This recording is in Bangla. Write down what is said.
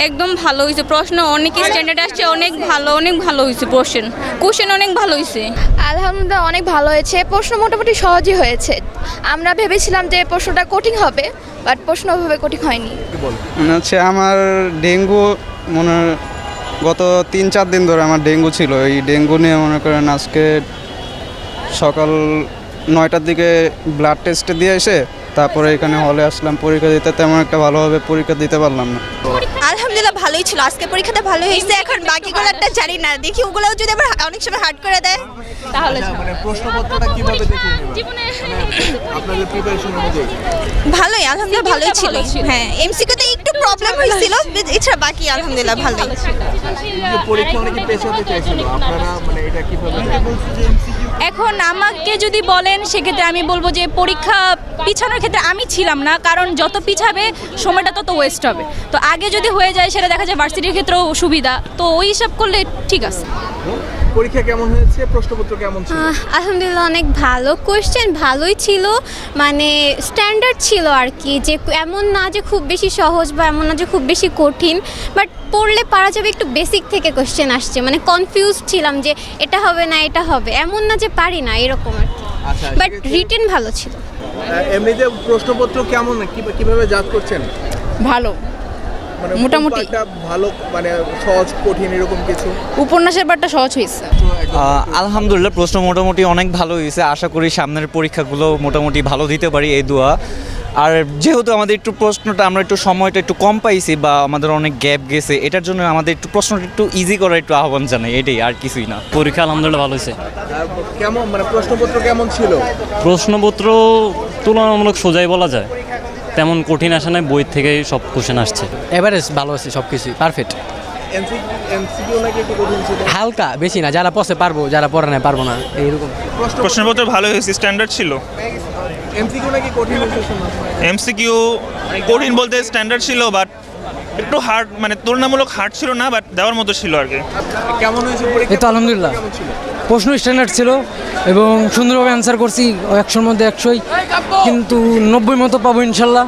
একদম ভালো হয়েছে, প্রশ্ন অনেক স্ট্যান্ডার্ড আসছে, অনেক ভালো হয়েছে, কোশ্চেন অনেক ভালো হয়েছে। আলহামদুলিল্লাহ অনেক ভালো হয়েছে, প্রশ্ন মোটামুটি সহজই হয়েছে। আমরা ভেবেছিলাম যে প্রশ্নটা কঠিন হবে, বাট প্রশ্ন ওভাবে কঠিন হয়নি। মানে হচ্ছে আমার ডেঙ্গু মনে হয় গত 3-4 দিন ধরে আমার ডেঙ্গু ছিল। এই ডেঙ্গু নিয়ে মনে করেন আজকে সকাল 9টার দিকে ব্লাড টেস্ট দিয়ে এসে তারপরে এখানে হলে আসলাম পরীক্ষা দিতে। তেমন একটা ভালোভাবে পরীক্ষা দিতে পারলাম না। আলহামদুলিল্লাহ ভালোই ছিল, আজকে পরীক্ষাটা ভালো হয়েছে। এখন বাকিগুলো একটা জানি না, দেখি ওগুলোও যদি আবার অনেক সময় হার্ড করে দেয় তাহলে মানে প্রশ্নপত্রটা কিভাবে দেখে আপনাদের প্রিপারেশন অনুযায়ী ভালোই, আলহামদুলিল্লাহ ভালোই ছিল। হ্যাঁ, এমসিকিউতে একটু প্রবলেম হয়েছিল, এছাড়া বাকি আলহামদুলিল্লাহ ভালোই। পরীক্ষা অনেকে পেছাতে চাইছিল, আপনারা মানে এটা কিভাবে এখন আমাকে যদি বলেন সেক্ষেত্রে আমি বলবো যে পরীক্ষা পিছানোর ক্ষেত্রে আমি ছিলাম না, কারণ যত পিছাবে সময়টা তত ওয়েস্ট হবে। তো আগে যদি হয়ে যায় সেটা দেখা যায় ভার্সিটির ক্ষেত্রেও সুবিধা, তো ওই হিসাব করলে ঠিক আছে। পরীক্ষা কেমন হয়েছে, প্রশ্নপত্র কেমন ছিল? আলহামদুলিল্লাহ অনেক ভালো, কোশ্চেন ভালোই ছিল, মানে স্ট্যান্ডার্ড ছিল আর কি, যে এমন না যে খুব বেশি সহজ বা এমন না যে খুব বেশি কঠিন, বাট পড়লে পারা যাবে। একটু বেসিক থেকে কোশ্চেন আসছে, মানে কনফিউজ ছিলাম যে এটা হবে না এটা হবে, এমন না যে পারি না এরকম আর কি, বাট রিটেন ভালো ছিল। এমনিতে প্রশ্নপত্র কেমন, কিভাবে জাজ করছেন? ভালো, মানে মোটামুটি। একটা ভালো মানে সহজ কঠিন এরকম কিছু? উপন্যাসের পাঠটা সহজ হয়েছে। আলহামদুলিল্লাহ প্রশ্ন মোটামুটি অনেক ভালো হয়েছে। আশা করি সামনের পরীক্ষাগুলো মোটামুটি ভালো দিতে পারি, এই দোয়া। আর যেহেতু আমাদের একটু প্রশ্নটা আমরা একটু সময়টা একটু কম পাইছি বা আমাদের অনেক গ্যাপ গেছে, এটার জন্য আমাদের একটু প্রশ্নটা একটু ইজি করার একটু আহ্বান জানাই, এটাই আর কিছুই না। পরীক্ষা আলহামদুলিল্লাহ ভালো হয়েছে। কেমন মানে প্রশ্নপত্র কেমন ছিল? প্রশ্নপত্র তুলনামূলক সোজাই বলা যায়, তেমন কঠিন আসে নাই, বই থেকে সব কোশ্চেন আসছে। এভারেজ ভালো আছে, সব কিছুই পারফেক্ট। এমসিকিউ নাকি একটু কঠিন ছিল? হালকা, বেশি না, যারা পড়ে পারবো, যারা পড়ে না পারবো না, এইরকম। প্রশ্নপত্র ভালো হয়েছে, স্ট্যান্ডার্ড ছিল। এমসিকিউ নাকি কঠিন হয়েছে? এমসিকিউ কঠিন বলতে স্ট্যান্ডার্ড ছিল, বাট একটু হার্ড, মানে তুলনামূলক হার্ড ছিল না, বাট দেওয়ার মতো ছিল আর কি। কেমন হয়েছে পরীক্ষা? এই তো আলহামদুলিল্লাহ, কেমন ছিল? প্রশ্ন স্ট্যান্ডার্ড ছিল এবং সুন্দরভাবে অ্যান্সার করছি, 100-র মধ্যে 100ই, কিন্তু 90 মতো পাবো ইনশাল্লাহ।